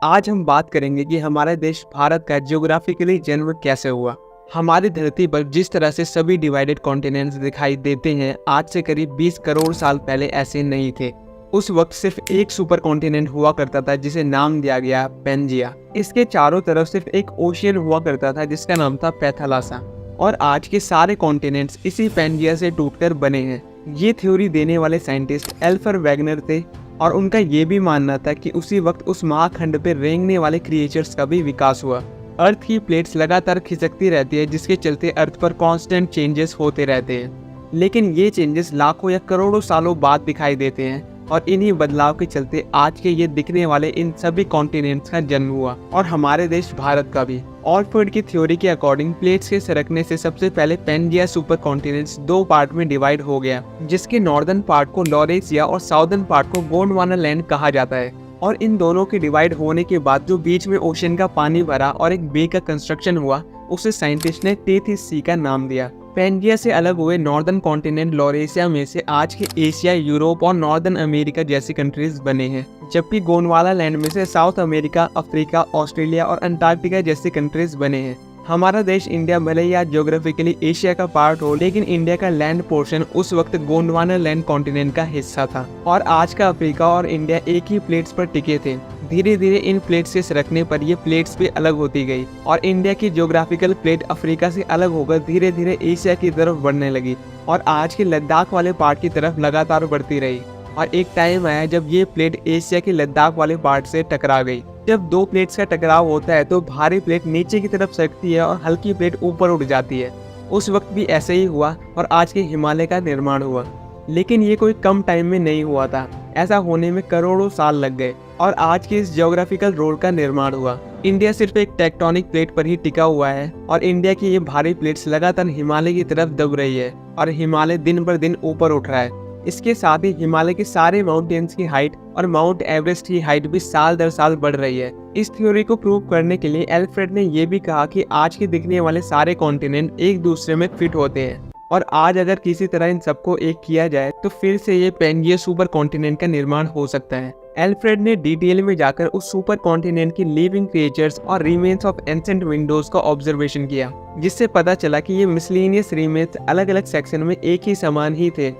आज हम बात करेंगे कि हमारा देश भारत का ज्योग्राफिकली जन्म कैसे हुआ। हमारी धरती पर जिस तरह से सभी डिवाइडेड कॉन्टिनेंट्स दिखाई देते हैं, आज से करीब 20 करोड़ साल पहले ऐसे नहीं थे। उस वक्त सिर्फ एक सुपर कॉन्टिनेंट हुआ करता था जिसे नाम दिया गया पेंजिया। इसके चारों तरफ सिर्फ एक ओशियन हुआ करता था जिसका नाम था पैथालासा। और आज के सारे कॉन्टिनेंट्स इसी पेंजिया से टूटकर बने हैं। ये थ्योरी देने वाले साइंटिस्ट एल्फर वैगनर थे और उनका ये भी मानना था कि उसी वक्त उस महाखंड पर रेंगने वाले क्रिएचर्स का भी विकास हुआ। अर्थ की प्लेट्स लगातार खिसकती रहती है जिसके चलते अर्थ पर कांस्टेंट चेंजेस होते रहते हैं। लेकिन ये चेंजेस लाखों या करोड़ों सालों बाद दिखाई देते हैं और इन्हीं बदलाव के चलते आज के ये दिखने वाले इन सभी कॉन्टिनेंट्स का जन्म हुआ और हमारे देश भारत का भी। ऑलफोर्ड की थ्योरी के अकॉर्डिंग प्लेट्स के सरकने से सबसे पहले पेंजिया सुपर कॉन्टिनेंट्स दो पार्ट में डिवाइड हो गया, जिसके नॉर्दर्न पार्ट को लॉरेशिया और साउदर्न पार्ट को गोंडवाना लैंड कहा जाता है। और इन दोनों के डिवाइड होने के बाद जो बीच में ओशन का पानी भरा और एक बे का कंस्ट्रक्शन हुआ, उसे साइंटिस्ट ने टेथिस सी का नाम दिया। पेंजिया से अलग हुए नॉर्दर्न कॉन्टिनेंट लॉरेशिया में से आज के एशिया, यूरोप और नॉर्दर्न अमेरिका जैसी कंट्रीज बने हैं, जबकि गोंडवाना लैंड में से साउथ अमेरिका, अफ्रीका, ऑस्ट्रेलिया और अंटार्कटिका जैसी कंट्रीज बने हैं। हमारा देश इंडिया भले ही आज ज्योग्राफिकली एशिया का पार्ट हो, लेकिन इंडिया का लैंड पोर्शन उस वक्त गोंडवाना लैंड कॉन्टिनेंट का हिस्सा था और आज का अफ्रीका और इंडिया एक ही प्लेट्स पर टिके थे। धीरे धीरे इन प्लेट्स के सरकने पर ये प्लेट्स भी अलग होती गई और इंडिया की ज्योग्राफिकल प्लेट अफ्रीका से अलग होकर धीरे धीरे एशिया की तरफ बढ़ने लगी और आज के लद्दाख वाले पार्ट की तरफ लगातार बढ़ती रही। और एक टाइम आया जब ये प्लेट एशिया के लद्दाख वाले पार्ट से टकरा गई। जब दो प्लेट्स का टकराव होता है तो भारी प्लेट नीचे की तरफ सरकती है और हल्की प्लेट ऊपर उठ जाती है। उस वक्त भी ऐसे ही हुआ और आज के हिमालय का निर्माण हुआ। लेकिन ये कोई कम टाइम में नहीं हुआ था, ऐसा होने में करोड़ों साल लग गए और आज के इस ज्योग्राफिकल रोल का निर्माण हुआ। इंडिया सिर्फ एक टेक्टोनिक प्लेट पर ही टिका हुआ है और इंडिया की ये भारी प्लेट्स लगातार हिमालय की तरफ दब रही है और हिमालय दिन पर दिन ऊपर उठ रहा है। इसके साथ ही हिमालय के सारे माउंटेन्स की हाइट और माउंट एवरेस्ट की हाइट भी साल दर साल बढ़ रही है। इस थ्योरी को प्रूव करने के लिए एल्फ्रेड ने यह भी कहा कि आज के दिखने वाले सारे कॉन्टिनेंट एक दूसरे में फिट होते हैं और आज अगर किसी तरह इन सबको एक किया जाए तो फिर से ये पेंजिया सुपर कॉन्टिनेंट का निर्माण हो सकता है। एल्फ्रेड ने डिटेल में जाकर उस सुपर कॉन्टिनेंट की लिविंग क्रिएचर्स और रिमेन्स ऑफ एंसेंट विंडोज का ऑब्जर्वेशन किया, जिससे पता चला कि ये मिसलेनियस रिमेन्स अलग अलग सेक्शन में एक ही समान ही थे।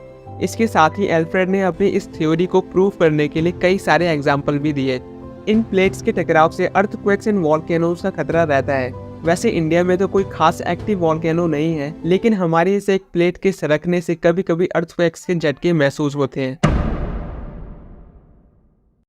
इसके साथ ही एल्फ्रेड ने अपनी इस थ्योरी को प्रूव करने के लिए कई सारे एग्जाम्पल भी दिए। इन प्लेट्स के टकराव से अर्थक्वेक्स एंड वॉल्केनोज का खतरा रहता है। वैसे इंडिया में तो कोई खास एक्टिव वॉल्केनो नहीं है, लेकिन हमारे इस एक प्लेट के सरकने से कभी कभी अर्थक्वेक्स के झटके महसूस होते हैं।